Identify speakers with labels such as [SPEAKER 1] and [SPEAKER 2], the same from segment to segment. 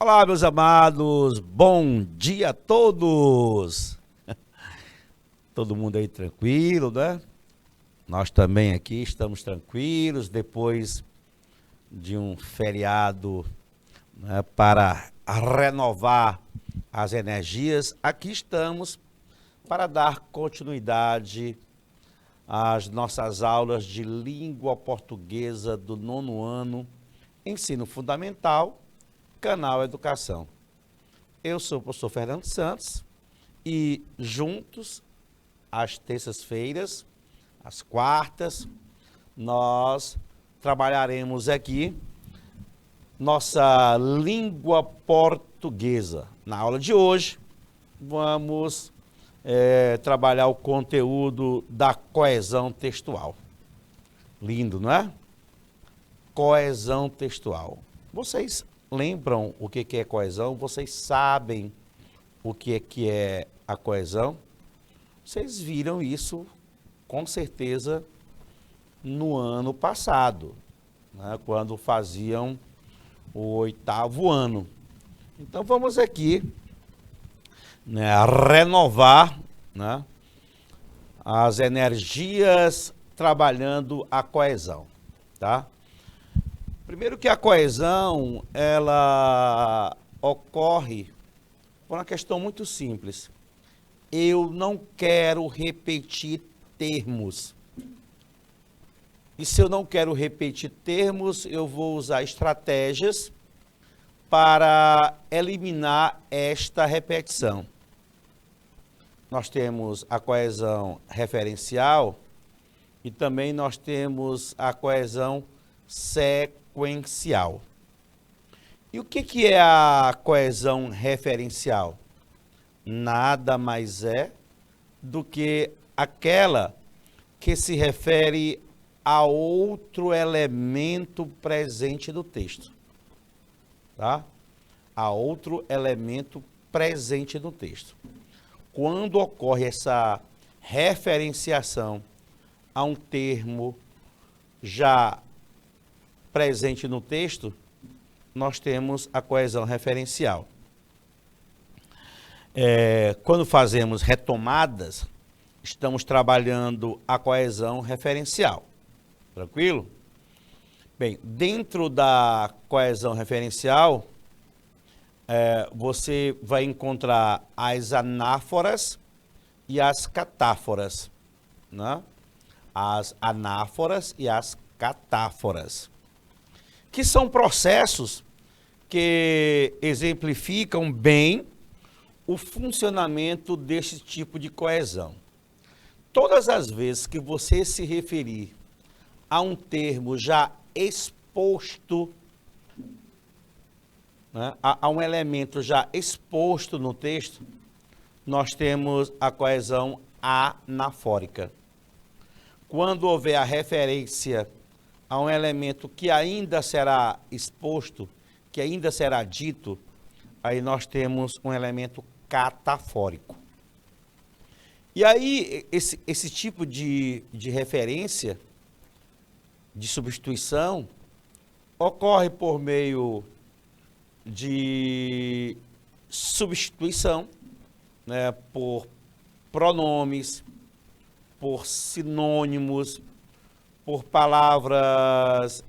[SPEAKER 1] Olá, meus amados, bom dia a todos. Todo mundo aí tranquilo, né? Nós também aqui estamos tranquilos depois de um feriado, né, para renovar as energias. Aqui estamos para dar continuidade às nossas aulas de língua portuguesa do 9º ano, ensino fundamental, Canal Educação. Eu sou o professor Fernando Santos e juntos, às terças-feiras, às quartas, nós trabalharemos aqui nossa língua portuguesa. Na aula de hoje, vamos trabalhar o conteúdo da coesão textual. Lindo, não é? Coesão textual. Vocês lembram o que é coesão? Vocês sabem o que é a coesão? Vocês viram isso, com certeza, no ano passado, né, quando faziam o 8º ano. Então, vamos aqui, né, renovar, né, as energias trabalhando a coesão, tá? Primeiro que a coesão, ela ocorre por uma questão muito simples. Eu não quero repetir termos. E se eu não quero repetir termos, eu vou usar estratégias para eliminar esta repetição. Nós temos a coesão referencial e também nós temos a coesão sequencial. E o que é a coesão referencial? Nada mais é do que aquela que se refere a outro elemento presente no texto, tá? A outro elemento presente no texto. Quando ocorre essa referenciação a um termo já presente no texto, nós temos a coesão referencial. Quando fazemos retomadas, estamos trabalhando a coesão referencial. Tranquilo? Bem, dentro da coesão referencial, você vai encontrar as anáforas e as catáforas, né? As anáforas e as catáforas, que são processos que exemplificam bem o funcionamento desse tipo de coesão. Todas as vezes que você se referir a um termo já exposto, né, a um elemento já exposto no texto, nós temos a coesão anafórica. Quando houver a referência a um elemento que ainda será exposto, que ainda será dito, aí nós temos um elemento catafórico. E aí, esse tipo de referência, de substituição, ocorre por meio de substituição, né, por pronomes, por sinônimos, por palavras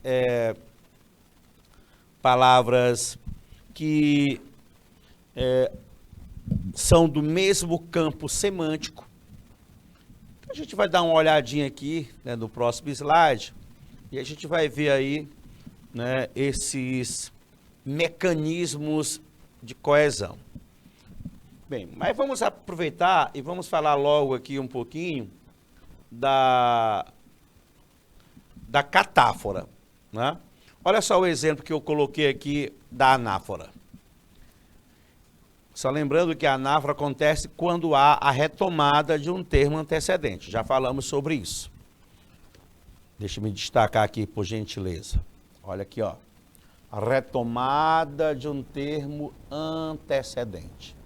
[SPEAKER 1] que são do mesmo campo semântico. A gente vai dar uma olhadinha aqui, né, no próximo slide, e a gente vai ver aí, né, esses mecanismos de coesão. Bem, mas vamos aproveitar e vamos falar logo aqui um pouquinho da catáfora, né? Olha só o exemplo que eu coloquei aqui da anáfora. Só lembrando que a anáfora acontece quando há a retomada de um termo antecedente. Já falamos sobre isso. Deixa eu me destacar aqui, por gentileza. Olha aqui, ó. A retomada de um termo antecedente.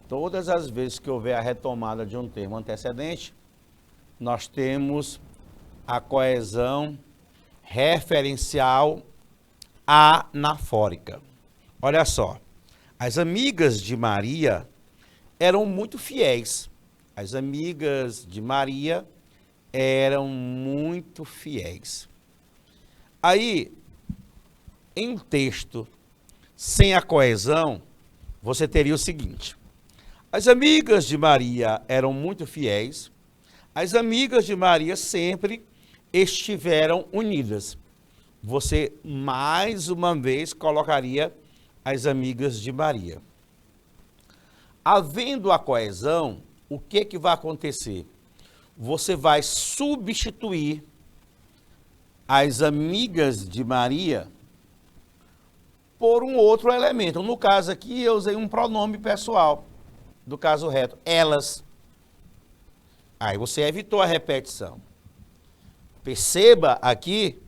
[SPEAKER 1] Todas as vezes que houver a retomada de um termo antecedente, nós temos a coesão referencial anafórica. Olha só, as amigas de Maria eram muito fiéis. As amigas de Maria eram muito fiéis. Aí, em um texto sem a coesão, você teria o seguinte: as amigas de Maria eram muito fiéis, as amigas de Maria sempre estiveram unidas. Você, mais uma vez, colocaria as amigas de Maria. Havendo a coesão, o que vai acontecer? Você vai substituir as amigas de Maria por um outro elemento. No caso aqui, eu usei um pronome pessoal, do caso reto, elas. Aí você evitou a repetição. Perceba aqui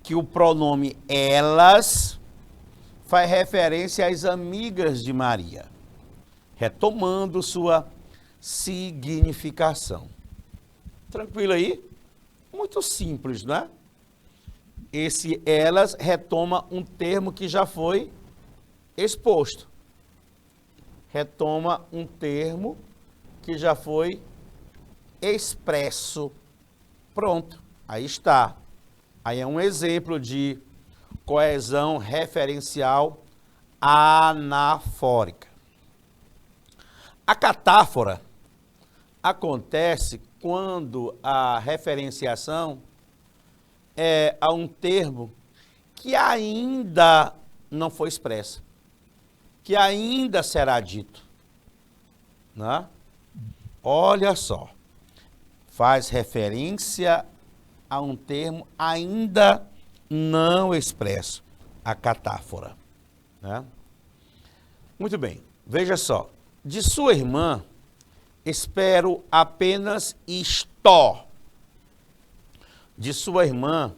[SPEAKER 1] que o pronome elas faz referência às amigas de Maria, retomando sua significação. Tranquilo aí? Muito simples, né? Esse elas retoma um termo que já foi exposto. Retoma um termo que já foi expresso. Pronto, aí está. Aí é um exemplo de coesão referencial anafórica. A catáfora acontece quando a referenciação é a um termo que ainda não foi expresso, que ainda será dito, né? Olha só, faz referência a um termo ainda não expresso, a catáfora, né? Muito bem, veja só, de sua irmã espero apenas isto. De sua irmã,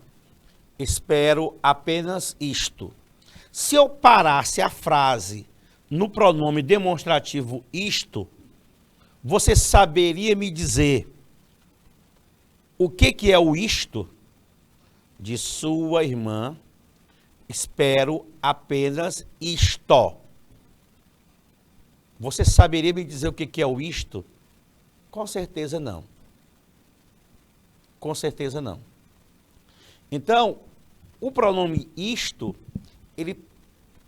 [SPEAKER 1] espero apenas isto. Se eu parasse a frase no pronome demonstrativo isto, você saberia me dizer o que é o isto? De sua irmã, espero apenas isto. Você saberia me dizer o que é o isto? Com certeza não. Com certeza não. Então, o pronome isto, ele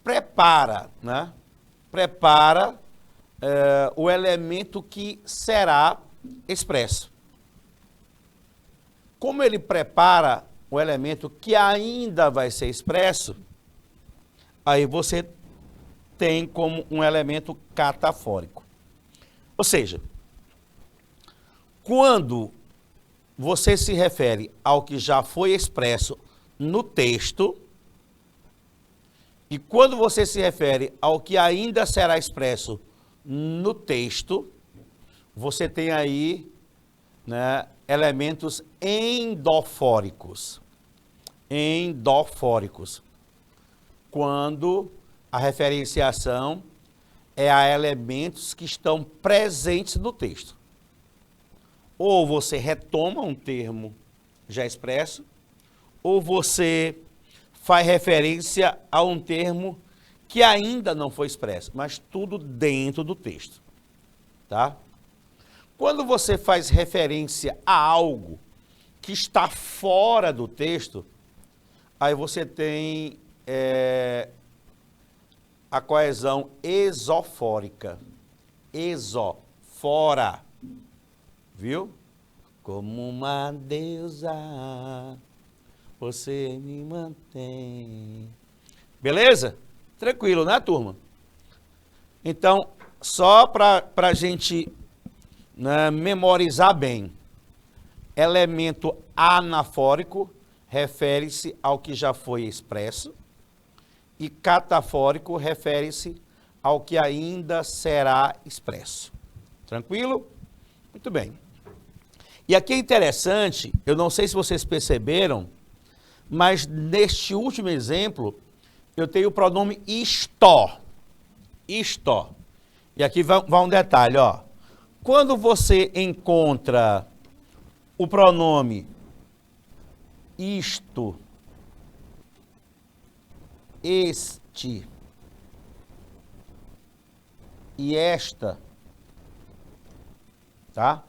[SPEAKER 1] prepara, né? Prepara o elemento que será expresso. Como ele prepara o elemento que ainda vai ser expresso, aí você tem como um elemento catafórico. Ou seja, quando você se refere ao que já foi expresso no texto, e quando você se refere ao que ainda será expresso no texto, você tem aí, né, elementos endofóricos. Endofóricos. Quando a referenciação é a elementos que estão presentes no texto. Ou você retoma um termo já expresso, ou você faz referência a um termo que ainda não foi expresso, mas tudo dentro do texto, tá? Quando você faz referência a algo que está fora do texto, aí você tem a coesão exofórica. Fora. Viu? Como uma deusa, você me mantém. Beleza? Tranquilo, né, turma? Então, só para a gente, né, memorizar bem. Elemento anafórico refere-se ao que já foi expresso e catafórico refere-se ao que ainda será expresso. Tranquilo? Muito bem. E aqui é interessante, eu não sei se vocês perceberam, mas neste último exemplo, eu tenho o pronome isto. Isto. E aqui vai um detalhe, ó. Quando você encontra o pronome isto, este, e esta, tá?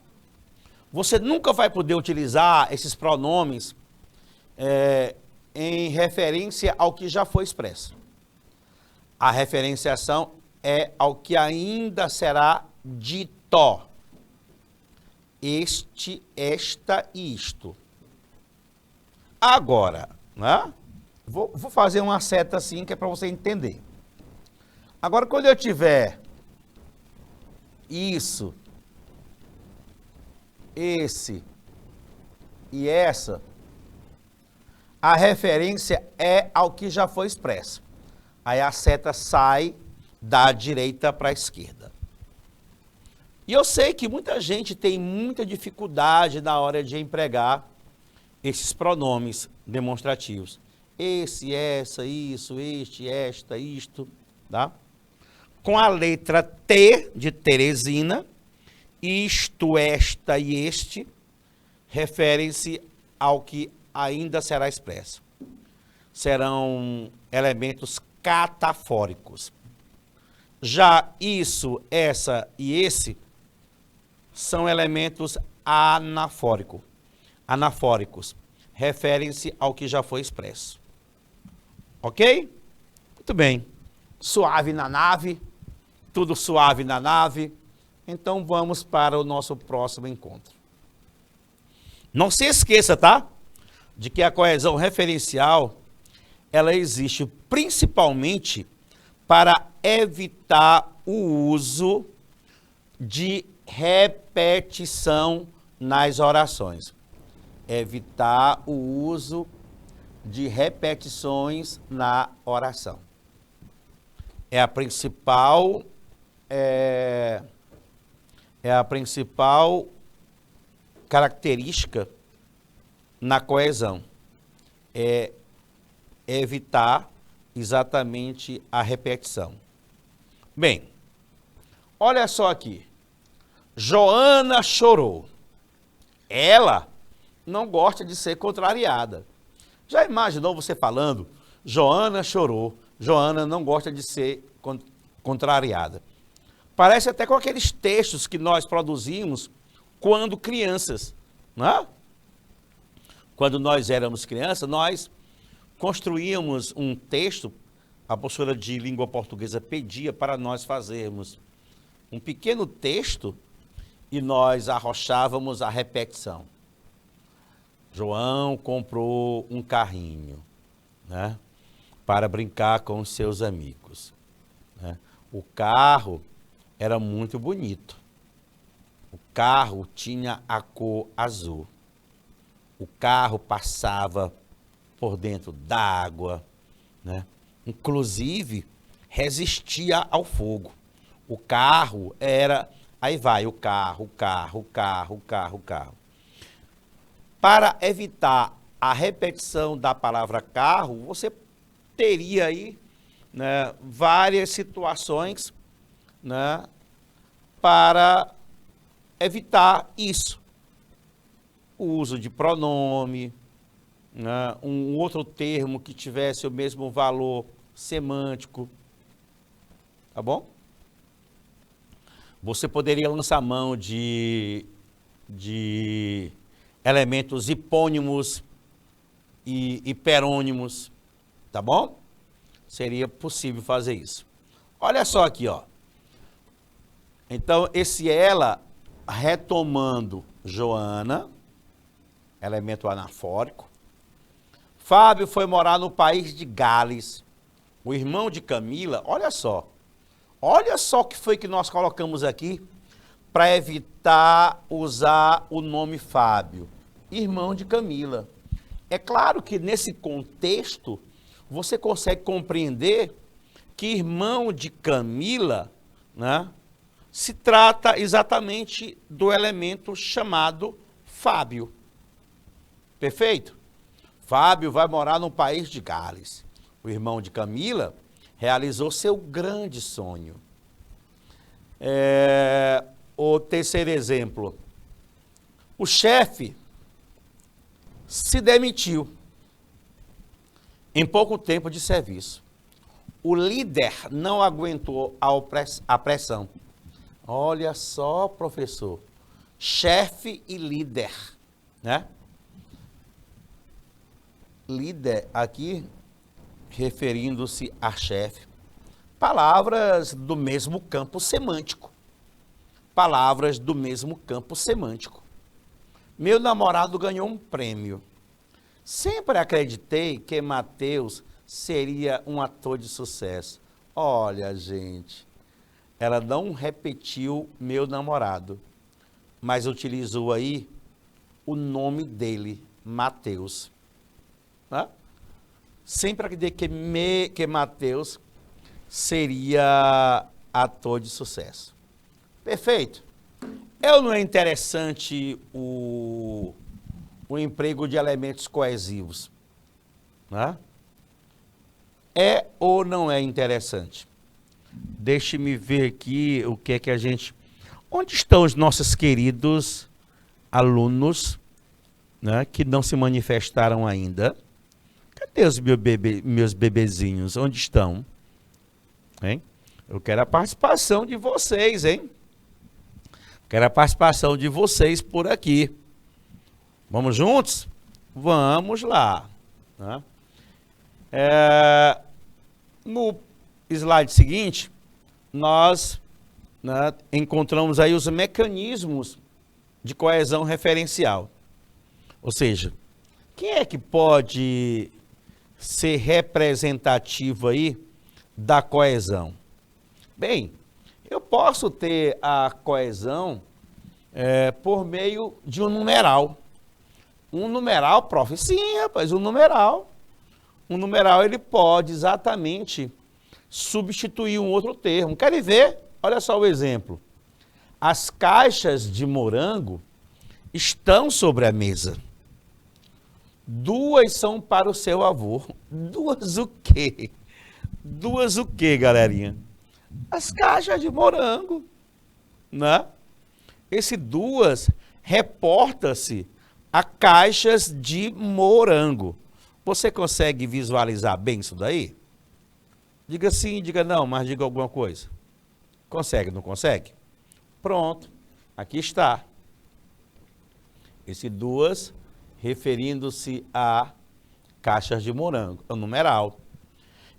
[SPEAKER 1] Você nunca vai poder utilizar esses pronomes em referência ao que já foi expresso. A referenciação é ao que ainda será dito. Este, esta e isto. Agora, né? Vou fazer uma seta assim que é para você entender. Agora, quando eu tiver isso, esse e essa, a referência é ao que já foi expresso. Aí a seta sai da direita para a esquerda. E eu sei que muita gente tem muita dificuldade na hora de empregar esses pronomes demonstrativos. Esse, essa, isso, este, esta, isto, tá? Com a letra T de Teresina, isto, esta e este, referem-se ao que ainda será expresso. Serão elementos catafóricos. Já isso, essa e esse são elementos anafóricos. Referem-se ao que já foi expresso. Ok? Muito bem. Suave na nave, tudo suave na nave. Então vamos para o nosso próximo encontro. Não se esqueça, tá? De que a coesão referencial, ela existe principalmente para evitar o uso de repetição nas orações. Evitar o uso de repetições na oração. É a principal característica na coesão. É evitar exatamente a repetição. Bem, olha só aqui. Joana chorou. Ela não gosta de ser contrariada. Já imaginou você falando, Joana chorou, Joana não gosta de ser contrariada. Parece até com aqueles textos que nós produzimos quando crianças, né? Quando nós éramos crianças, nós construíamos um texto, a professora de língua portuguesa pedia para nós fazermos um pequeno texto e nós arrochávamos a repetição. João comprou um carrinho, né, para brincar com os seus amigos, né? O carro era muito bonito. O carro tinha a cor azul. O carro passava por dentro d'água, né? Inclusive resistia ao fogo. O carro era... Aí vai o carro. Para evitar a repetição da palavra carro, você teria aí, né, várias situações, né, para evitar isso. O uso de pronome, né, um outro termo que tivesse o mesmo valor semântico, tá bom? Você poderia lançar mão de elementos hipônimos e hiperônimos, tá bom? Seria possível fazer isso. Olha só aqui, ó. Então, esse ela, retomando Joana, elemento anafórico. Fábio foi morar no país de Gales. O irmão de Camila, olha só o que foi que nós colocamos aqui para evitar usar o nome Fábio. Irmão de Camila. É claro que nesse contexto você consegue compreender que irmão de Camila, né, se trata exatamente do elemento chamado Fábio. Perfeito? Fábio vai morar no país de Gales. O irmão de Camila realizou seu grande sonho. O terceiro exemplo. O chefe se demitiu em pouco tempo de serviço. O líder não aguentou a pressão. Olha só, professor. Chefe e líder, né? Líder aqui, referindo-se a chefe. Palavras do mesmo campo semântico. Palavras do mesmo campo semântico. Meu namorado ganhou um prêmio. Sempre acreditei que Mateus seria um ator de sucesso. Olha, gente, ela não repetiu meu namorado, mas utilizou aí o nome dele, Mateus. Né? Sempre acreditei que Mateus seria ator de sucesso. Perfeito. Ou não é interessante o emprego de elementos coesivos? Né? É ou não é interessante? Deixe-me ver aqui o que é que a gente... Onde estão os nossos queridos alunos, né, que não se manifestaram ainda? Cadê os meus bebezinhos? Onde estão? Hein? Eu quero a participação de vocês, hein? Quero a participação de vocês por aqui. Vamos juntos? Vamos lá. Né? No slide seguinte, nós, né, encontramos aí os mecanismos de coesão referencial. Ou seja, quem é que pode ser representativo aí da coesão? Bem, eu posso ter a coesão por meio de um numeral. Um numeral, prof, sim, rapaz, um numeral. Um numeral, ele pode exatamente substituir um outro termo. Querem ver? Olha só o exemplo. As caixas de morango estão sobre a mesa. 2 são para o seu avô. 2 o quê? 2 o quê, galerinha? As caixas de morango, né? Esse 2 reporta-se a caixas de morango. Você consegue visualizar bem isso daí? Diga sim, diga não, mas diga alguma coisa. Consegue, não consegue? Pronto, aqui está. Esse 2 referindo-se a caixas de morango, é o numeral.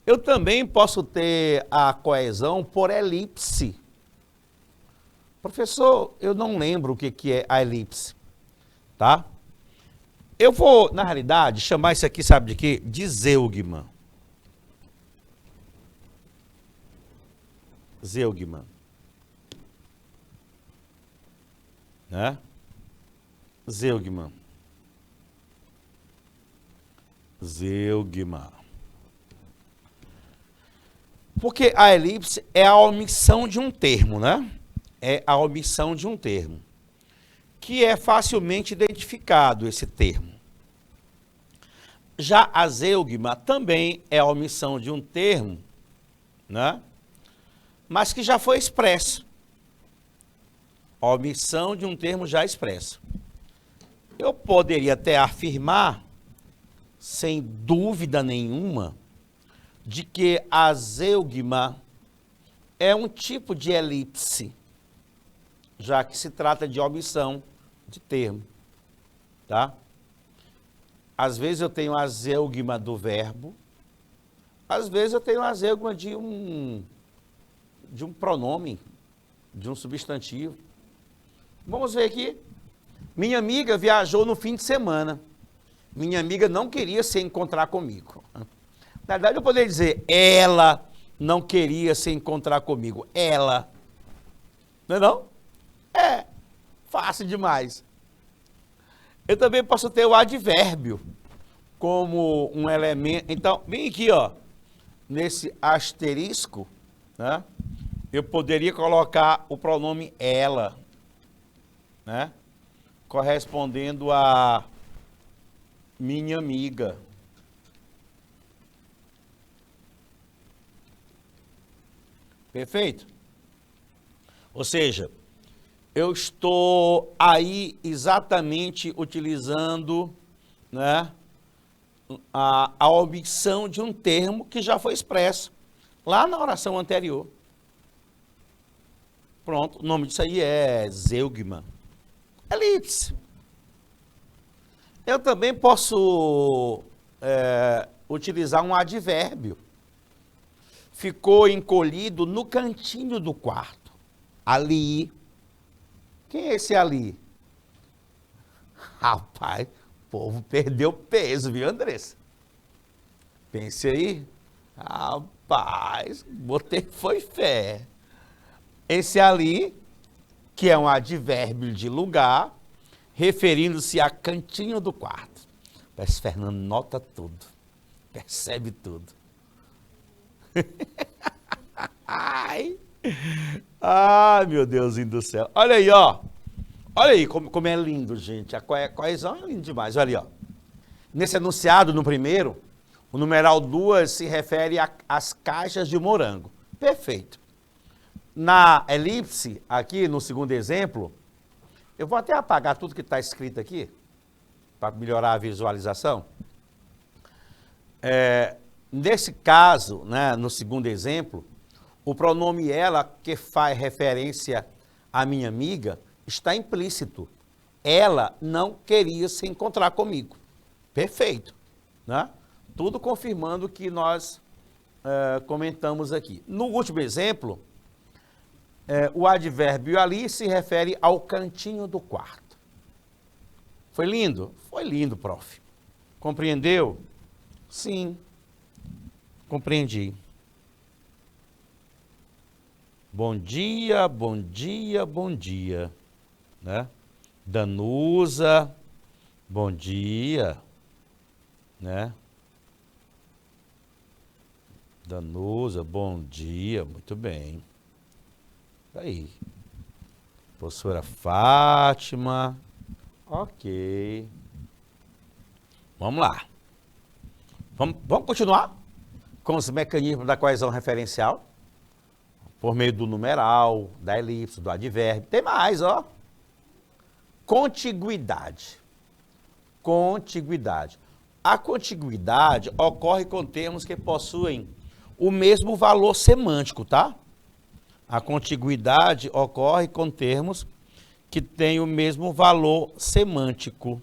[SPEAKER 1] Eu também posso ter a coesão por elipse. Professor, eu não lembro o que é a elipse, tá? Eu vou, na realidade, chamar isso aqui, sabe de quê? De zeugma. Zeugma. Né? Zeugma. Zeugma. Porque a elipse é a omissão de um termo, né? É a omissão de um termo, que é facilmente identificado esse termo. Já a zeugma também é a omissão de um termo, né? Mas que já foi expresso. A omissão de um termo já expresso. Eu poderia até afirmar, sem dúvida nenhuma, de que a zeugma é um tipo de elipse, já que se trata de omissão de termo, tá? Às vezes eu tenho a zeugma do verbo, às vezes eu tenho a zeugma de um pronome, de um substantivo. Vamos ver aqui. Minha amiga viajou no fim de semana. Minha amiga não queria se encontrar comigo. Na verdade, eu poderia dizer, ela não queria se encontrar comigo. Ela. Não é não? É, fácil demais. Eu também posso ter o advérbio como um elemento. Então, vem aqui, ó, nesse asterisco, né? Eu poderia colocar o pronome ela, né? Correspondendo a minha amiga. Perfeito? Ou seja, eu estou aí exatamente utilizando, né, a omissão de um termo que já foi expresso lá na oração anterior. Pronto, o nome disso aí é zeugma. Elipse. Eu também posso utilizar um advérbio. Ficou encolhido no cantinho do quarto. Ali. Quem é esse ali? Rapaz, o povo perdeu peso, viu, Andressa? Pense aí. Rapaz, botei foi fé. Esse ali, que é um advérbio de lugar, referindo-se a cantinho do quarto. Parece que Fernando nota tudo, percebe tudo. Ai, meu Deusinho do céu. Olha aí, ó. Olha aí como é lindo, gente. A coesão é lindo demais. Olha aí, ó. Nesse enunciado, no primeiro, o numeral 2 se refere às caixas de morango. Perfeito. Na elipse, aqui no segundo exemplo, eu vou até apagar tudo que está escrito aqui, para melhorar a visualização. Nesse caso, né, no segundo exemplo, o pronome ela, que faz referência à minha amiga, está implícito. Ela não queria se encontrar comigo. Perfeito. Né? Tudo confirmando o que nós comentamos aqui. No último exemplo, o advérbio ali se refere ao cantinho do quarto. Foi lindo? Foi lindo, prof. Compreendeu? Sim, compreendi. Bom dia, bom dia, bom dia. Né? Danusa, bom dia. Né? Danusa, bom dia, muito bem. Aí, professora Fátima, ok. Vamos lá. Vamos continuar com os mecanismos da coesão referencial, por meio do numeral, da elipse, do advérbio. Tem mais, ó. Contiguidade. Contiguidade. A contiguidade ocorre com termos que possuem o mesmo valor semântico, tá? A contiguidade ocorre com termos que têm o mesmo valor semântico.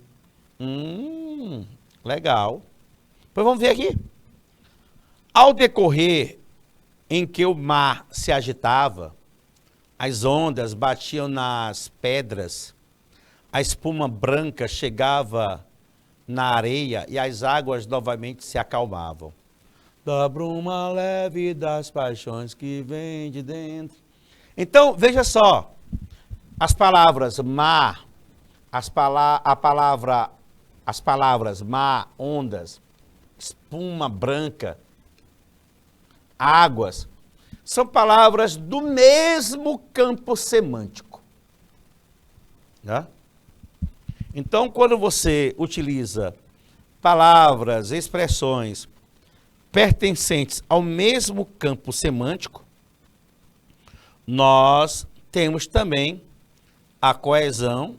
[SPEAKER 1] Legal. Pois vamos ver aqui. Ao decorrer em que o mar se agitava, as ondas batiam nas pedras, a espuma branca chegava na areia e as águas novamente se acalmavam. Da bruma leve das paixões que vem de dentro. Então, veja só, as palavras mar, as palavras mar, ondas, espuma branca, águas, são palavras do mesmo campo semântico. Né? Então, quando você utiliza palavras, expressões pertencentes ao mesmo campo semântico, nós temos também a coesão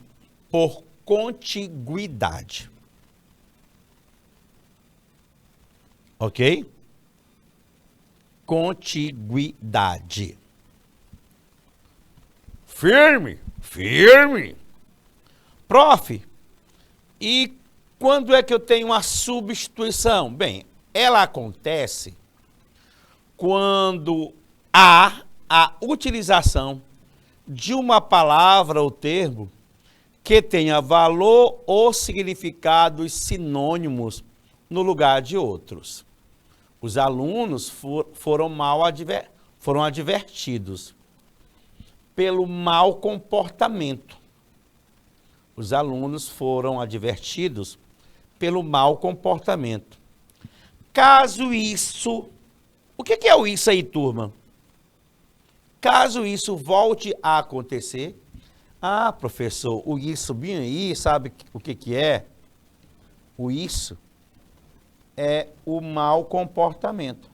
[SPEAKER 1] por contiguidade. Ok? Contiguidade. Firme, firme. Prof, e quando é que eu tenho uma substituição? Bem, ela acontece quando há a utilização de uma palavra ou termo que tenha valor ou significados sinônimos no lugar de outros. Os alunos foram advertidos pelo mau comportamento. Os alunos foram advertidos pelo mau comportamento. Caso isso... O que é o isso aí, turma? Caso isso volte a acontecer... Ah, professor, o isso bem aí, sabe o que é? O isso é o mau comportamento.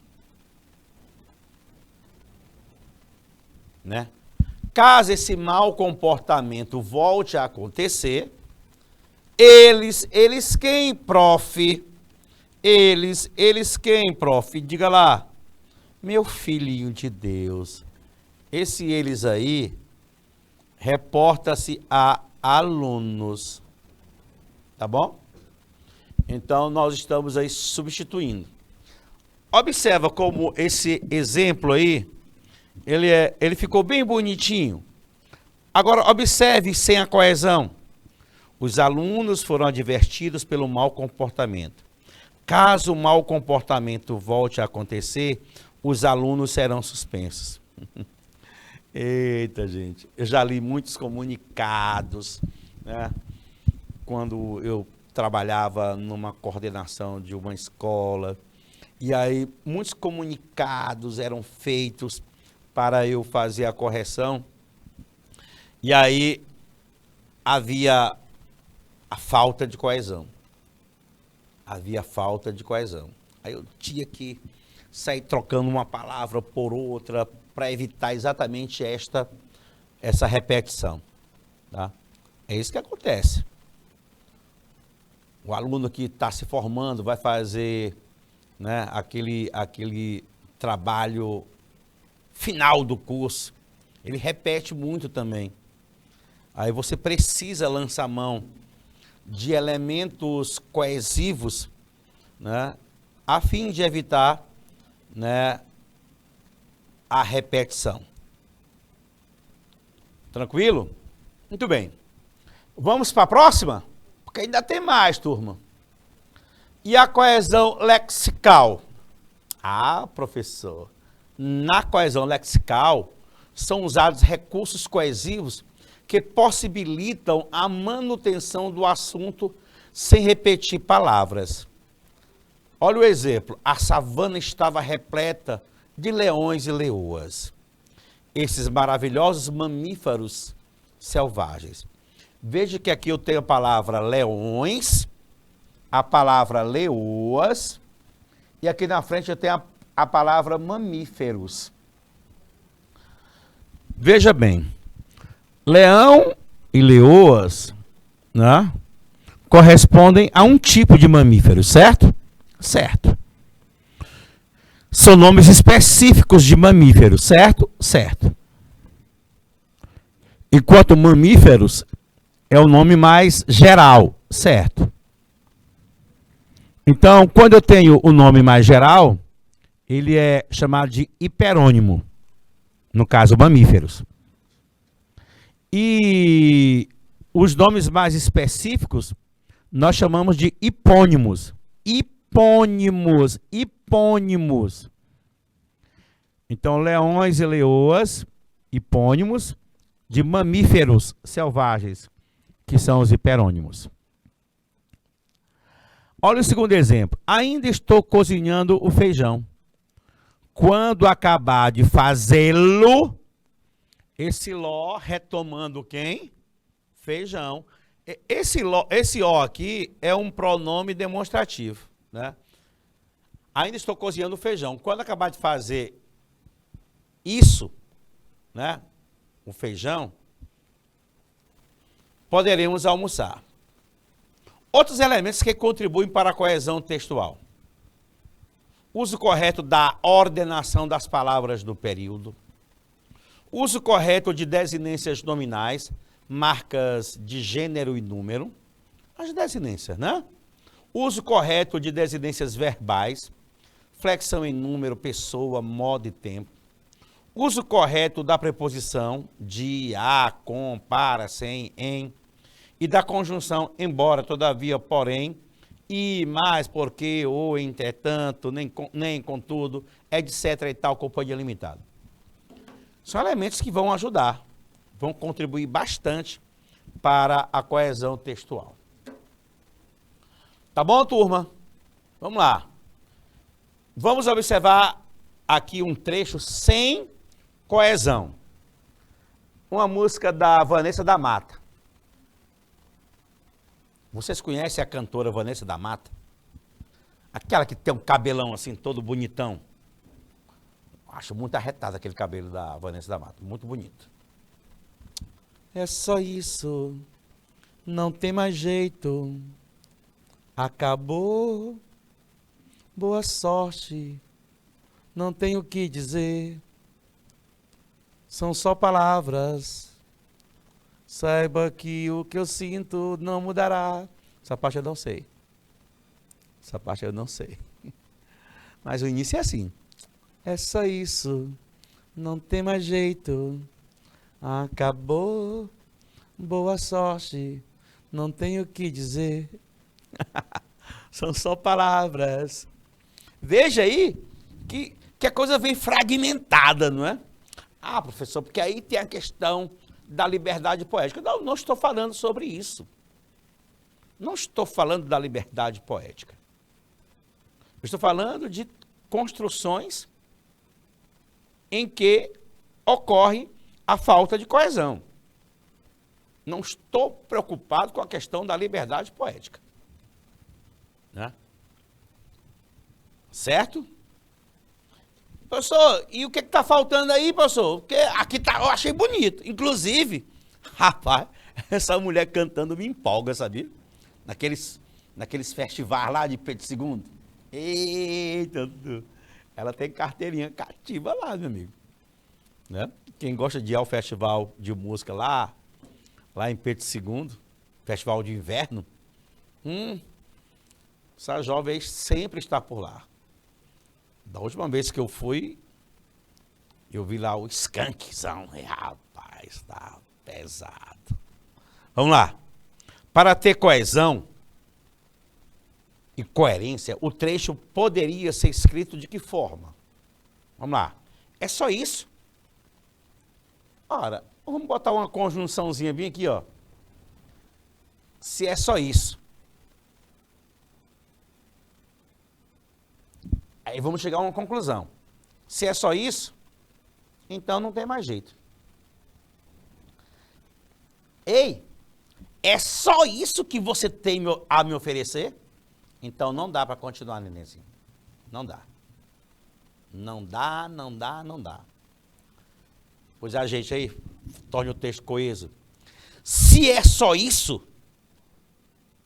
[SPEAKER 1] Né? Caso esse mau comportamento volte a acontecer, eles quem, prof? Eles quem, prof? Diga lá. Meu filhinho de Deus. Esse eles aí reporta-se a alunos. Tá bom? Então, nós estamos aí substituindo. Observa como esse exemplo aí, ele ficou bem bonitinho. Agora, observe sem a coesão. Os alunos foram advertidos pelo mau comportamento. Caso o mau comportamento volte a acontecer, os alunos serão suspensos. Eita, gente. Eu já li muitos comunicados, né? Quando eu trabalhava numa coordenação de uma escola. E aí, muitos comunicados eram feitos para eu fazer a correção. E aí, havia a falta de coesão. Havia falta de coesão. Aí eu tinha que sair trocando uma palavra por outra para evitar exatamente essa repetição. Tá? É isso que acontece. O aluno que está se formando vai fazer, né, aquele trabalho final do curso. Ele repete muito também. Aí você precisa lançar mão de elementos coesivos, né, a fim de evitar, né, a repetição. Tranquilo? Muito bem. Vamos para a próxima? Porque ainda tem mais, turma. E a coesão lexical? Ah, professor, na coesão lexical são usados recursos coesivos que possibilitam a manutenção do assunto sem repetir palavras. Olha o exemplo. A savana estava repleta de leões e leoas. Esses maravilhosos mamíferos selvagens. Veja que aqui eu tenho a palavra leões, a palavra leoas, e aqui na frente eu tenho a palavra mamíferos. Veja bem, leão e leoas, né, correspondem a um tipo de mamífero, certo? Certo. São nomes específicos de mamíferos, certo? Certo. Enquanto mamíferos é o nome mais geral, certo? Então, quando eu tenho o nome mais geral, ele é chamado de hiperônimo, no caso, mamíferos. E os nomes mais específicos, nós chamamos de hipônimos. Hipônimos, hipônimos. Então, leões e leoas, hipônimos, de mamíferos selvagens, que são os hiperônimos. Olha o segundo exemplo. Ainda estou cozinhando o feijão. Quando acabar de fazê-lo, esse ló retomando quem? Feijão. Esse ó aqui é um pronome demonstrativo, né? Ainda estou cozinhando o feijão. Quando acabar de fazer isso, né, o feijão, poderemos almoçar. Outros elementos que contribuem para a coesão textual. Uso correto da ordenação das palavras do período. Uso correto de desinências nominais, marcas de gênero e número. As desinências, né? Uso correto de desinências verbais, flexão em número, pessoa, modo e tempo. Uso correto da preposição de, a, com, para, sem, em. E da conjunção embora, todavia, porém, e, mais, porque, ou, entretanto, nem contudo, etc. e tal, companhia limitada. São elementos que vão ajudar, vão contribuir bastante para a coesão textual. Tá bom, turma? Vamos lá. Vamos observar aqui um trecho sem coesão. Uma música da Vanessa da Mata. Vocês conhecem a cantora Vanessa da Mata? Aquela que tem um cabelão assim, todo bonitão. Acho muito arretado aquele cabelo da Vanessa da Mata. Muito bonito. É só isso. Não tem mais jeito. Acabou. Boa sorte. Não tenho o que dizer. São só palavras. Saiba que o que eu sinto não mudará. Essa parte eu não sei. Essa parte eu não sei. Mas o início é assim. É só isso. Não tem mais jeito. Acabou. Boa sorte. Não tenho o que dizer. São só palavras. Veja aí que a coisa vem fragmentada, não é? Ah, professor, porque aí tem a questão da liberdade poética. Não estou falando sobre isso. Não estou falando da liberdade poética. Eu estou falando de construções em que ocorre a falta de coesão. Não estou preocupado com a questão da liberdade poética. Né? Certo? Professor, e o que está faltando aí, professor? Porque aqui tá, eu achei bonito. Inclusive, rapaz, essa mulher cantando me empolga, sabia? Naqueles festivais lá de Pedro II. Eita, ela tem carteirinha cativa lá, meu amigo. Né? Quem gosta de ir ao festival de música lá em Pedro II, festival de inverno, essa jovem sempre está por lá. Da última vez que eu fui, eu vi lá o Skunkzão. Rapaz, tá pesado. Vamos lá. Para ter coesão e coerência, o trecho poderia ser escrito de que forma? Vamos lá. É só isso? Ora, vamos botar uma conjunçãozinha bem aqui, ó. Se é só isso. Aí vamos chegar a uma conclusão. Se é só isso, então não tem mais jeito. Ei, é só isso que você tem a me oferecer? Então não dá para continuar, nenenzinho. Não dá. Não dá, não dá, não dá. Pois a gente aí, torne o texto coeso. Se é só isso,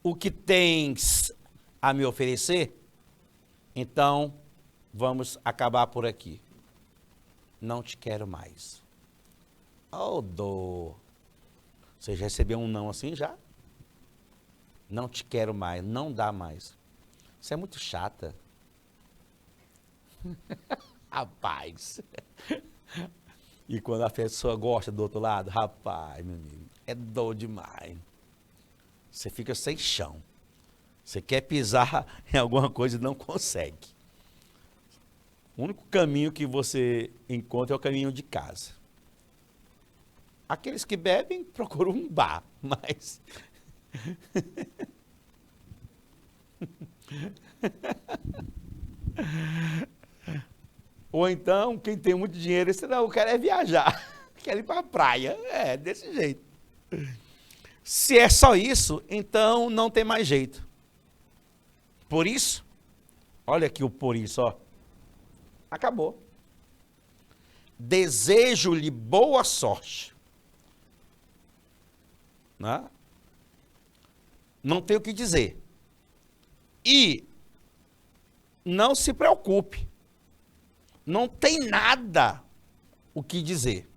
[SPEAKER 1] o que tens a me oferecer, então vamos acabar por aqui. Não te quero mais. Oh, dor. Você já recebeu um não assim já? Não te quero mais, não dá mais. Você é muito chata. Rapaz. E quando a pessoa gosta do outro lado, rapaz, meu amigo, é dor demais. Você fica sem chão. Você quer pisar em alguma coisa e não consegue. O único caminho que você encontra é o caminho de casa. Aqueles que bebem procuram um bar, mas... Ou então, quem tem muito dinheiro, esse não, o cara é viajar, quer ir para a praia. É, desse jeito. Se é só isso, então não tem mais jeito. Por isso, olha aqui o por isso, ó. Acabou. Desejo-lhe boa sorte. Né? Não tem o que dizer. E não se preocupe. Não tem nada o que dizer.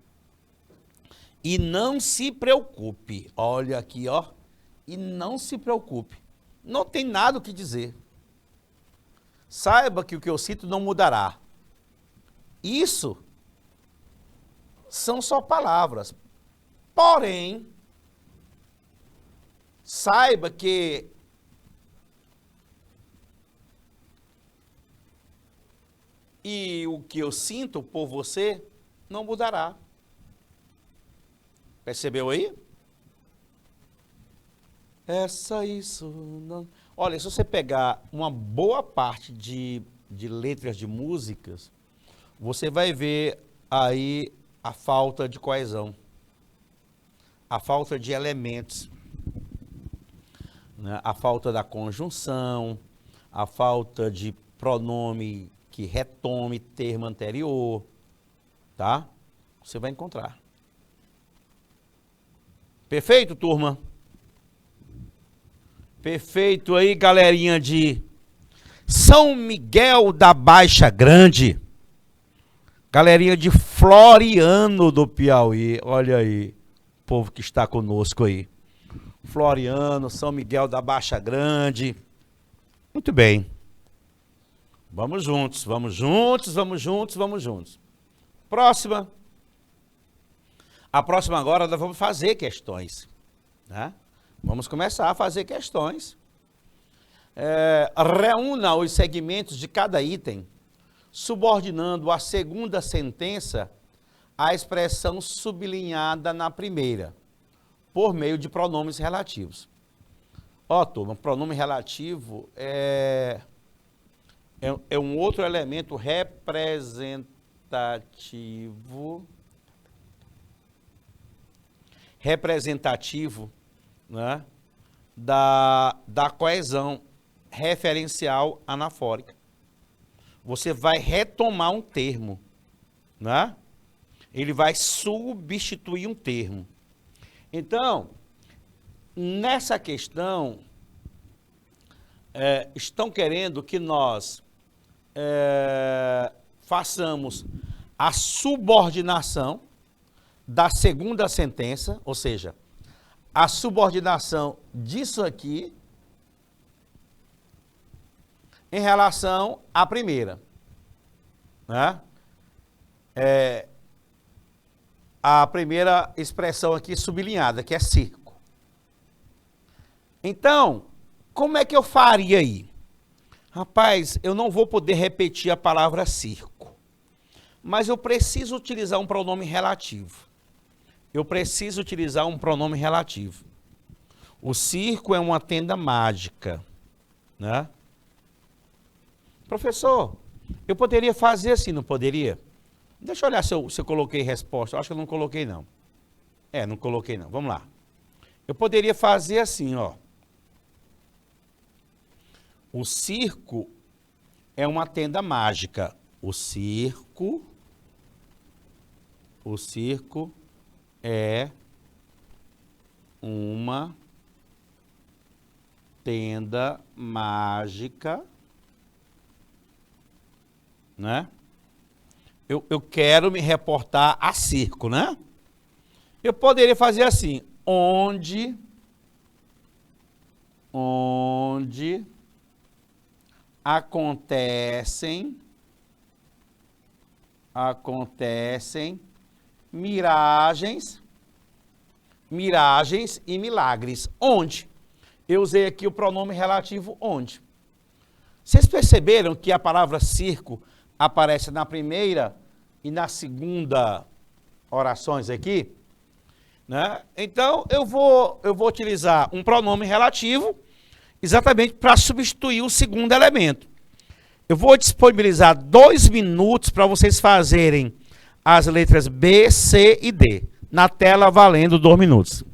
[SPEAKER 1] E não se preocupe. Olha aqui, ó. E não se preocupe. Não tem nada o que dizer. Saiba que o que eu sinto não mudará. Isso são só palavras. Porém, saiba que e o que eu sinto por você não mudará. Percebeu aí? É só isso. Não. Olha, se você pegar uma boa parte de letras de músicas, você vai ver aí a falta de coesão, a falta de elementos, né? A falta da conjunção, a falta de pronome que retome termo anterior, tá? Você vai encontrar. Perfeito, turma? Perfeito aí, galerinha de São Miguel da Baixa Grande. Galerinha de Floriano do Piauí, olha aí. povo que está conosco aí. Floriano, São Miguel da Baixa Grande. Muito bem. Vamos juntos, vamos juntos, vamos juntos, vamos juntos. Próxima. A próxima agora nós vamos fazer questões. Né? Vamos começar a fazer questões. Reúna os segmentos de cada item, subordinando a segunda sentença à expressão sublinhada na primeira, por meio de pronomes relativos. Ó, turma, pronome relativo é um outro elemento representativo, né, da coesão referencial anafórica. Você vai retomar um termo, né? Ele vai substituir um termo. Então, nessa questão, estão querendo que nós façamos a subordinação da segunda sentença, ou seja, a subordinação disso aqui em relação à primeira. Né? A primeira expressão aqui sublinhada, que é circo. Então, como é que eu faria aí? Rapaz, eu não vou poder repetir a palavra circo, mas eu preciso utilizar um pronome relativo. O circo é uma tenda mágica, né? Professor, eu poderia fazer assim, não poderia? Deixa eu olhar se eu coloquei resposta. Eu acho que eu não coloquei, não. Não coloquei, não. Vamos lá. Eu poderia fazer assim, ó. O circo é uma tenda mágica. O circo é uma tenda mágica, né? Eu quero me reportar a circo, né? Eu poderia fazer assim, onde acontecem miragens e milagres. Onde? Eu usei aqui o pronome relativo onde. Vocês perceberam que a palavra circo aparece na primeira e na segunda orações aqui? Né? Então, eu vou utilizar um pronome relativo exatamente para substituir o segundo elemento. Eu vou disponibilizar 2 minutos para vocês fazerem as letras B, C e D. Na tela, valendo 2 minutos.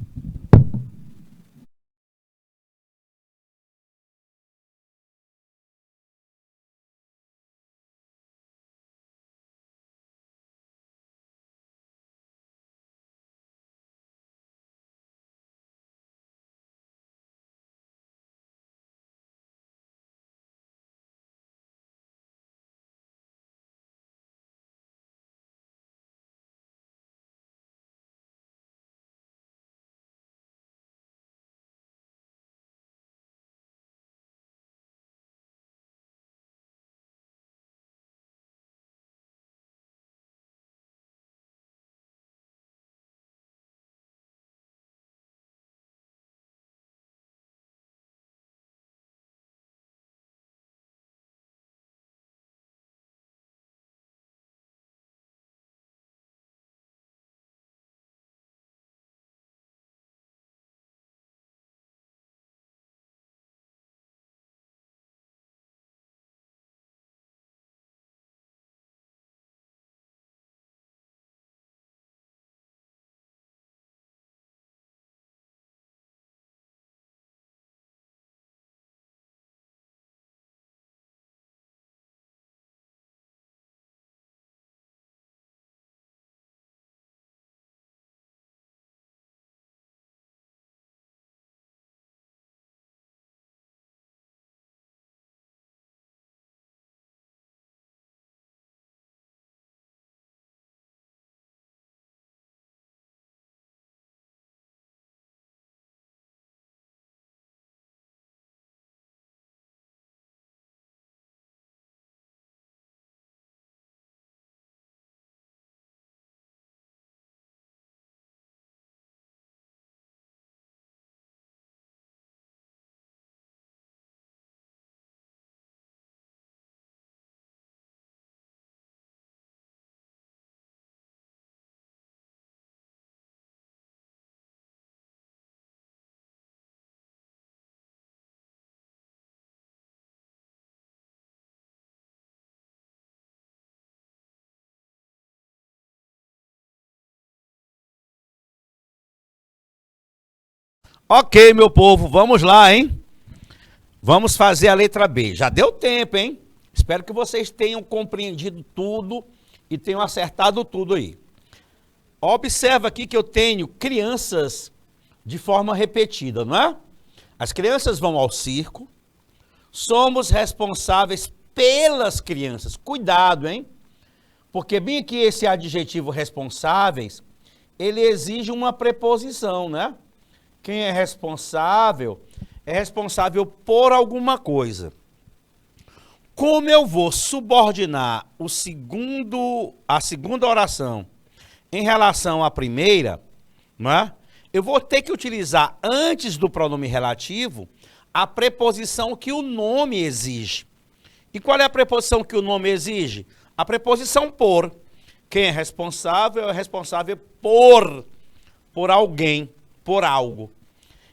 [SPEAKER 1] Ok, meu povo, vamos lá, hein? Vamos fazer a letra B. Já deu tempo, hein? Espero que vocês tenham compreendido tudo e tenham acertado tudo aí. Observa aqui que eu tenho crianças de forma repetida, não é? As crianças vão ao circo. Somos responsáveis pelas crianças. Cuidado, hein? Porque bem que esse adjetivo responsáveis, ele exige uma preposição, né? Quem é responsável por alguma coisa. Como eu vou subordinar a segunda oração em relação à primeira, não é? Eu vou ter que utilizar antes do pronome relativo a preposição que o nome exige. E qual é a preposição que o nome exige? A preposição por. Quem é responsável por alguém, por algo.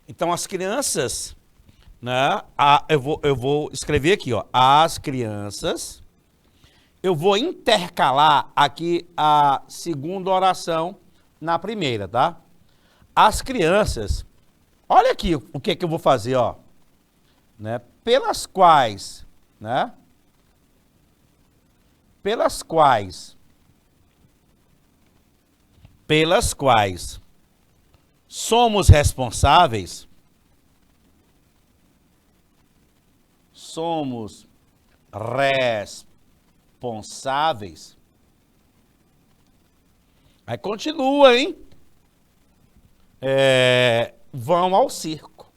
[SPEAKER 1] Então, as crianças, né? Eu vou escrever aqui, ó. As crianças. Eu vou intercalar aqui a segunda oração na primeira, tá? As crianças. Olha aqui o que eu vou fazer, ó. Né? Pelas quais, né? Pelas quais somos responsáveis, aí continua, hein? Vão ao circo.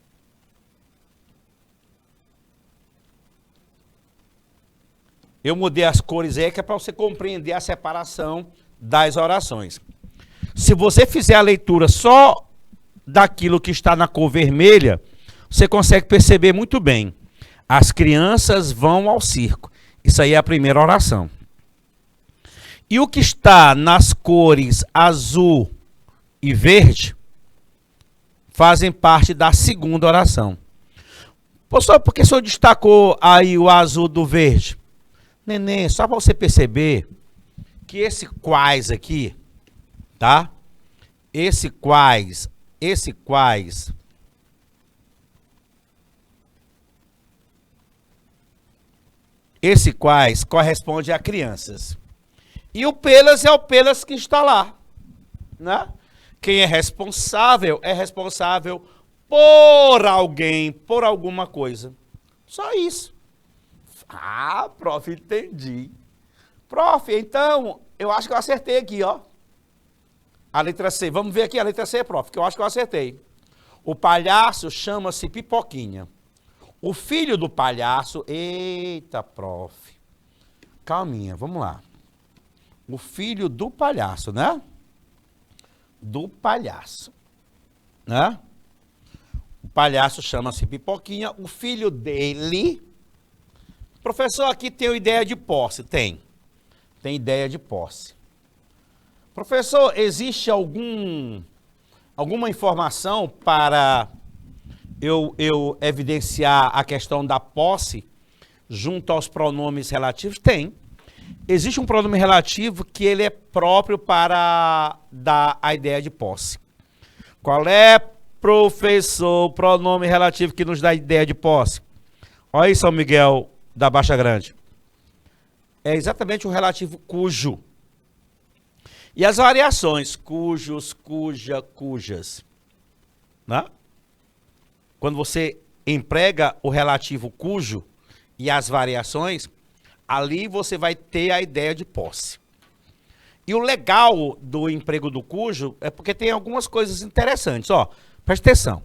[SPEAKER 1] Eu mudei as cores aí que é para você compreender a separação das orações. Se você fizer a leitura só daquilo que está na cor vermelha, você consegue perceber muito bem. As crianças vão ao circo. Isso aí é a primeira oração. E o que está nas cores azul e verde fazem parte da segunda oração. Professor, por que o senhor destacou aí o azul do verde? Neném, só para você perceber que esse quais aqui, tá? Esse quais corresponde a crianças. E o pelas é o pelas que está lá, né? Quem é responsável por alguém, por alguma coisa. Só isso. Ah, prof, entendi. Prof, então, eu acho que eu acertei aqui, ó. A letra C. Vamos ver aqui a letra C, prof, que eu acho que eu acertei. O palhaço chama-se Pipoquinha. O filho do palhaço... Eita, prof. Calminha, vamos lá. O filho do palhaço, né? Do palhaço. Né? O palhaço chama-se Pipoquinha. O filho dele... Professor, aqui tem ideia de posse? Tem. Tem ideia de posse. Professor, existe alguma informação para eu evidenciar a questão da posse junto aos pronomes relativos? Tem. Existe um pronome relativo que ele é próprio para dar a ideia de posse. Qual é, professor, o pronome relativo que nos dá a ideia de posse? Olha aí, São Miguel da Baixa Grande. É exatamente o relativo cujo. E as variações, cujos, cuja, cujas. Né? Quando você emprega o relativo cujo e as variações, ali você vai ter a ideia de posse. E o legal do emprego do cujo é porque tem algumas coisas interessantes. Ó, preste atenção.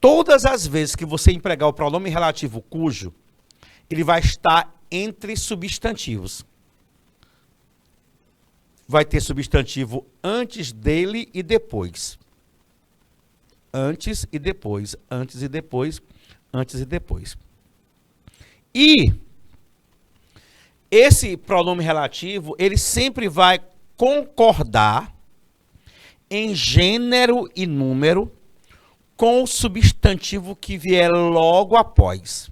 [SPEAKER 1] Todas as vezes que você empregar o pronome relativo cujo, ele vai estar entre substantivos. Vai ter substantivo antes dele e depois. Antes e depois, antes e depois, antes e depois. E esse pronome relativo, ele sempre vai concordar em gênero e número com o substantivo que vier logo após.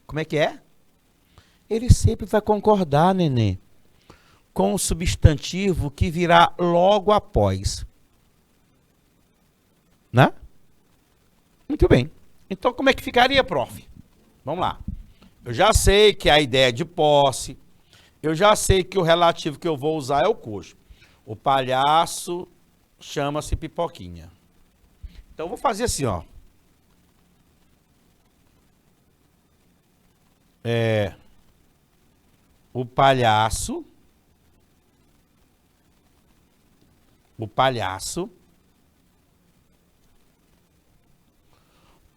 [SPEAKER 1] Como é que é? Ele sempre vai concordar, neném, com o substantivo que virá logo após. Né? Muito bem. Então, como é que ficaria, prof? Vamos lá. Eu já sei que a ideia é de posse. Eu já sei que o relativo que eu vou usar é o cujo. O palhaço chama-se Pipoquinha. Então, eu vou fazer assim, ó. O palhaço,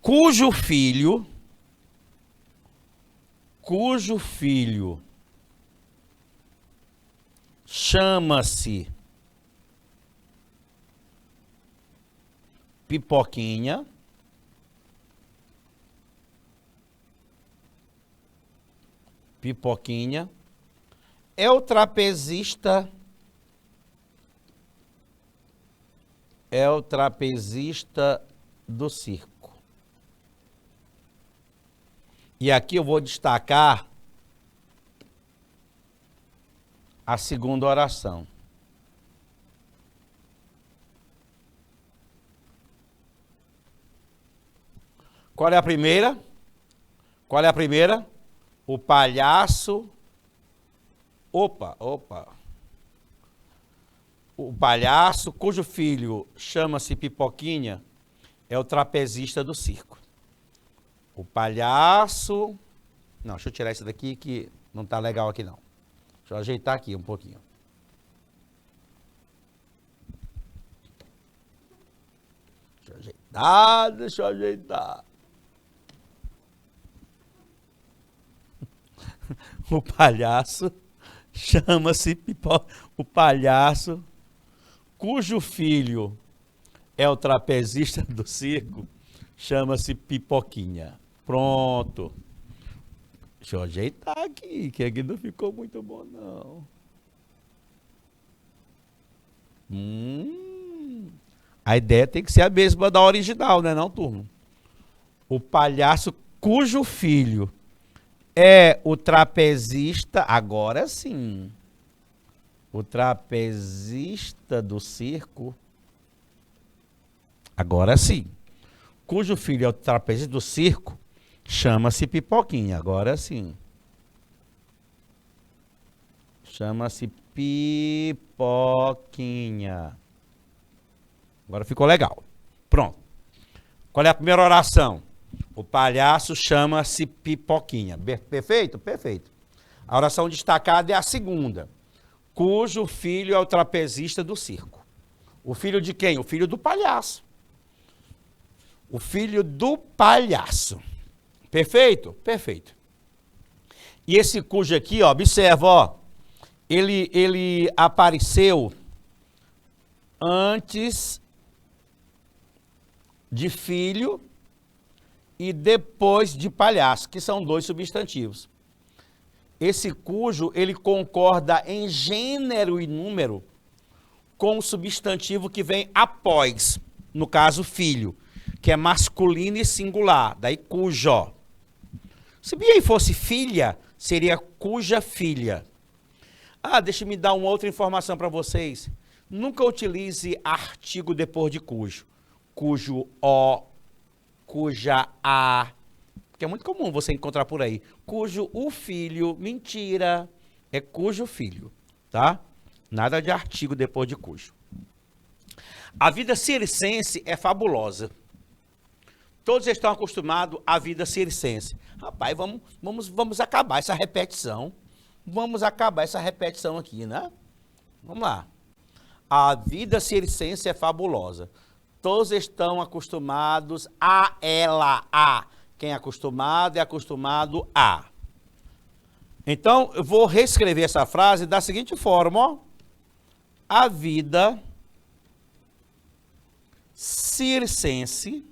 [SPEAKER 1] cujo filho chama-se Pipoquinha, é o trapezista do circo. E aqui eu vou destacar a segunda oração. Qual é a primeira? O palhaço. Opa. O palhaço cujo filho chama-se Pipoquinha é o trapezista do circo. O palhaço... Não, deixa eu tirar isso daqui que não tá legal aqui não. Deixa eu ajeitar aqui um pouquinho. Deixa eu ajeitar. O palhaço chama-se o palhaço cujo filho é o trapezista do circo chama-se Pipoquinha. Pronto. Deixa eu ajeitar aqui, que aqui não ficou muito bom não. A ideia tem que ser a mesma da original, né não, turma? O palhaço cujo filho é o trapezista, agora sim, o trapezista do circo, agora sim, cujo filho é o trapezista do circo, chama-se Pipoquinha, agora sim. Chama-se Pipoquinha. Agora ficou legal. Pronto. Qual é a primeira oração? O palhaço chama-se Pipoquinha. Perfeito? Perfeito. A oração destacada é a segunda. Cujo filho é o trapezista do circo. O filho de quem? O filho do palhaço. O filho do palhaço. Perfeito? Perfeito. E esse cujo aqui, ó, observa, ó. Ele apareceu antes de filho e depois de palhaço, que são dois substantivos. Esse cujo, ele concorda em gênero e número com o substantivo que vem após, no caso, filho, que é masculino e singular, daí cujo. Se bem fosse filha, seria cuja filha. Ah, deixa-me dar uma outra informação para vocês. Nunca utilize artigo depois de cujo. Cujo o, cuja a, que é muito comum você encontrar por aí. Cujo o filho, mentira, é cujo filho, tá? Nada de artigo depois de cujo. A vida circense é fabulosa. Todos estão acostumados à vida circense. Rapaz, vamos acabar essa repetição. Vamos acabar essa repetição aqui, né? Vamos lá. A vida circense é fabulosa. Todos estão acostumados a ela, a. Quem é acostumado a. Então, eu vou reescrever essa frase da seguinte forma, ó. A vida circense.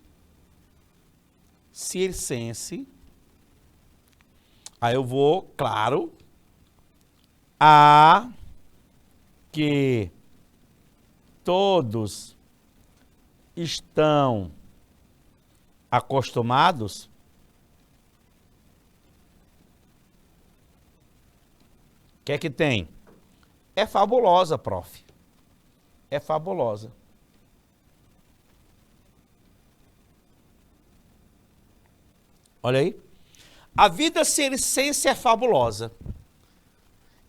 [SPEAKER 1] Aí eu vou, claro, a que todos estão acostumados. O que é que tem? É fabulosa, prof. É fabulosa. Olha aí. A vida sem licença é fabulosa.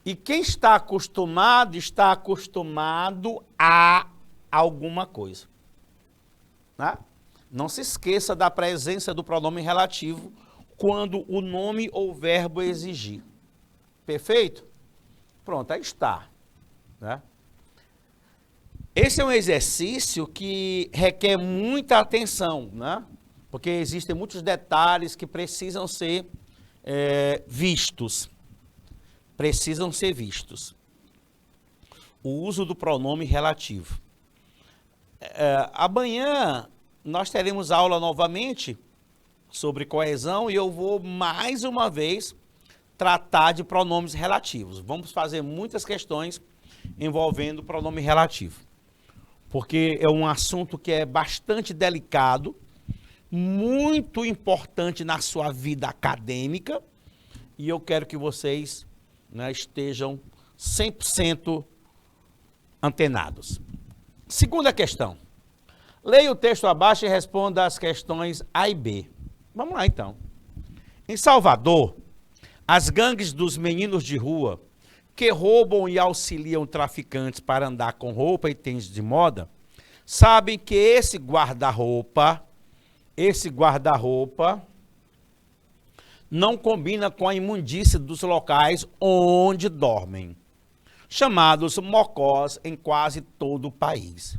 [SPEAKER 1] E quem está acostumado a alguma coisa. Né? Não se esqueça da presença do pronome relativo quando o nome ou verbo exigir. Perfeito? Pronto, aí está. Né? Esse é um exercício que requer muita atenção, né? Porque existem muitos detalhes que precisam ser vistos. Precisam ser vistos. O uso do pronome relativo. Amanhã nós teremos aula novamente sobre coesão e eu vou mais uma vez tratar de pronomes relativos. Vamos fazer muitas questões envolvendo pronome relativo, porque é um assunto que é bastante delicado, muito importante na sua vida acadêmica e eu quero que vocês, né, estejam 100% antenados. Segunda questão. Leia o texto abaixo e responda as questões A e B. Vamos lá, então. Em Salvador, as gangues dos meninos de rua, que roubam e auxiliam traficantes para andar com roupa e tênis de moda, sabem que esse guarda-roupa não combina com a imundície dos locais onde dormem, chamados mocós em quase todo o país.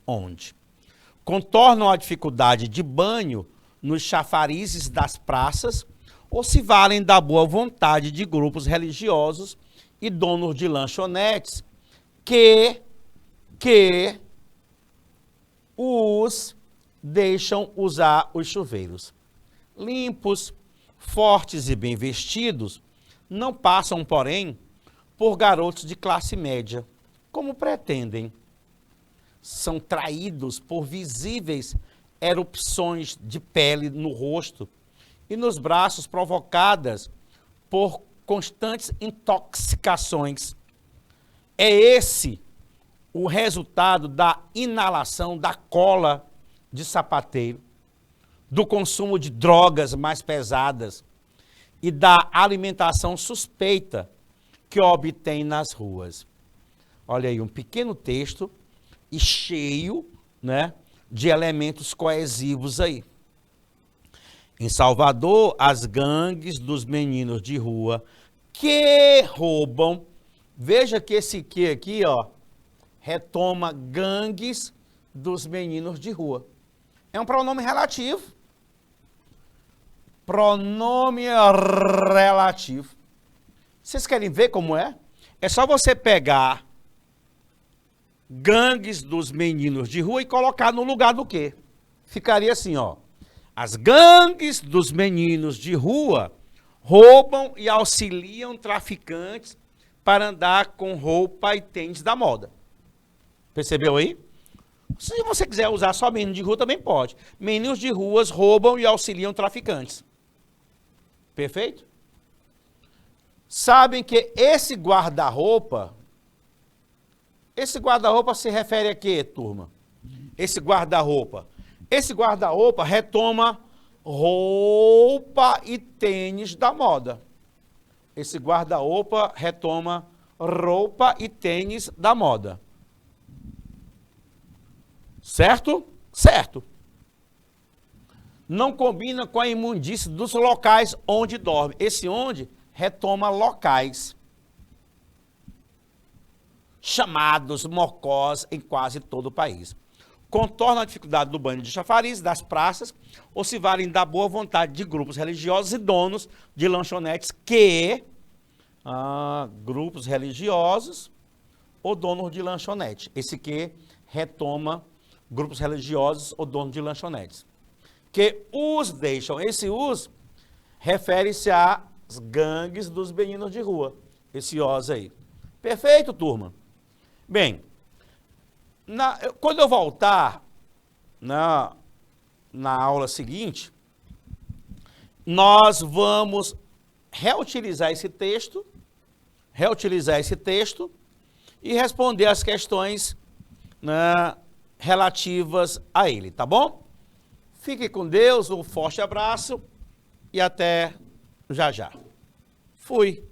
[SPEAKER 1] Onde contornam a dificuldade de banho nos chafarizes das praças ou se valem da boa vontade de grupos religiosos e donos de lanchonetes que os deixam usar os chuveiros. Limpos, fortes e bem vestidos, não passam, porém, por garotos de classe média, como pretendem. São traídos por visíveis erupções de pele no rosto e nos braços provocadas por constantes intoxicações. É esse o resultado da inalação da cola de sapateiro, do consumo de drogas mais pesadas e da alimentação suspeita que obtém nas ruas. Olha aí, um pequeno texto e cheio, né, de elementos coesivos aí. Em Salvador, as gangues dos meninos de rua que roubam, veja que esse que aqui, ó, retoma gangues dos meninos de rua. É um pronome relativo. Pronome relativo. Vocês querem ver como é? É só você pegar gangues dos meninos de rua e colocar no lugar do quê? Ficaria assim, ó. As gangues dos meninos de rua roubam e auxiliam traficantes para andar com roupa e tênis da moda. Percebeu aí? Se você quiser usar só menino de rua, também pode. Meninos de ruas roubam e auxiliam traficantes. Perfeito? Sabem que esse guarda-roupa se refere a quê, turma? Esse guarda-roupa retoma roupa e tênis da moda. Esse guarda-roupa retoma roupa e tênis da moda. Certo? Certo. Não combina com a imundície dos locais onde dorme. Esse onde retoma locais chamados mocós em quase todo o país. Contorna a dificuldade do banho de chafariz, das praças, ou se valem da boa vontade de grupos religiosos e donos de lanchonetes grupos religiosos ou donos de lanchonete. Esse que retoma grupos religiosos ou donos de lanchonetes. Que os deixam. Esse os refere-se às gangues dos meninos de rua. Esse os aí. Perfeito, turma? Bem, quando eu voltar na aula seguinte, nós vamos reutilizar esse texto e responder as questões, né, relativas a ele, tá bom? Fique com Deus, um forte abraço e até já já. Fui.